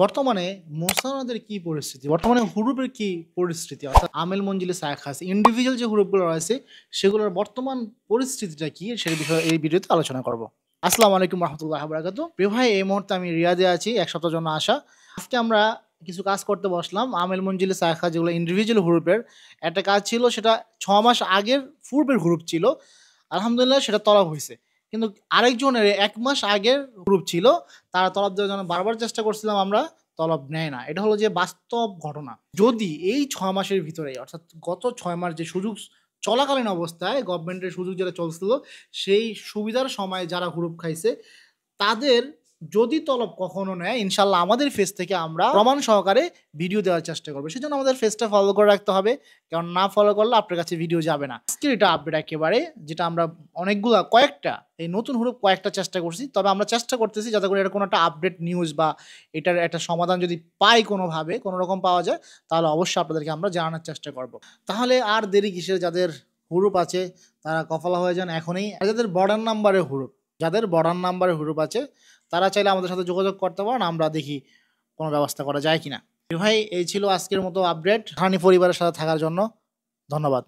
বর্তমানে মোসানাদের কি পরিস্থিতি? বর্তমানে হুরুপের কি পরিস্থিতি? অর্থাৎ আমেল, মঞ্জিলে, সায়াখাস ইন্ডিভিজুয়াল যে হুরুপগুলো রয়েছে সেগুলোর বর্তমান পরিস্থিতিটা কি? সেই বিষয়ে এই ভিডিওতে আলোচনা করব। আসসালামু আলাইকুম রাহমাতুল্লাহি ওয়া বারাকাতুহু। প্রিয় ভাই, এই মুহূর্তে আমি রিয়াদে আছি ১ সপ্তাহের জন্য আসা। আজকে আমরা কিছু কাজ করতে বসলাম। আমেল, মঞ্জিলে, সায়াখাস যেগুলো ইন্ডিভিজুয়াল হুরুপের একটা কাজ ছিল, সেটা ৬ মাস আগের পূর্বের হুরুপ ছিল। আলহামদুলিল্লাহ সেটা তলব হইছে। কিন্তু আরেকজনের ১ মাস আগের গ্রুপ ছিল, তারা তলব দেওয়ার জন্য বারবার চেষ্টা করছিলাম আমরা, তলব নেয় না। এটা হলো যে বাস্তব ঘটনা। যদি এই ৬ মাসের ভিতরে অর্থাৎ গত ৬ মাস যে সুযোগ চলাকালীন অবস্থায় গভর্নমেন্টের সুযোগ যেটা চলছিল, সেই সুবিধার সময় যারা গ্রুপ খাইছে তাদের যদি তলব কখনো নেয়, ইনশাল্লাহ আমাদের ফেজ থেকে আমরা প্রমাণ সহকারে ভিডিও দেওয়ার চেষ্টা করবো। সেজন্য আমাদের ফেজটা ফলো করে রাখতে হবে, কারণ না ফলো করলে আপনার কাছে ভিডিও যাবে না। আজকের এটা আপডেট একেবারে, যেটা আমরা কয়েকটা এই নতুন হুরুপ কয়েকটা চেষ্টা করছি, তবে আমরা চেষ্টা করতেছি যাতে করে এটা কোনো একটা আপডেট নিউজ বা এটার একটা সমাধান যদি পাই কোনোভাবে, কোনো রকম পাওয়া যায়, তাহলে অবশ্যই আপনাদেরকে আমরা জানানোর চেষ্টা করব। তাহলে আর দেরি কিসের? যাদের হুরুপ আছে তারা কফলা হয়ে যান এখনই। আর যাদের বর্ডার নাম্বারের হুরুপ আছে তারা চাইলে আমাদের সাথে যোগাযোগ করতে পারেন, আমরা দেখি কোনো ব্যবস্থা করা যায় কিনা। ভাই, এই ছিল আজকের মতো আপডেট। হানি পরিবারের সাথে থাকার জন্য ধন্যবাদ।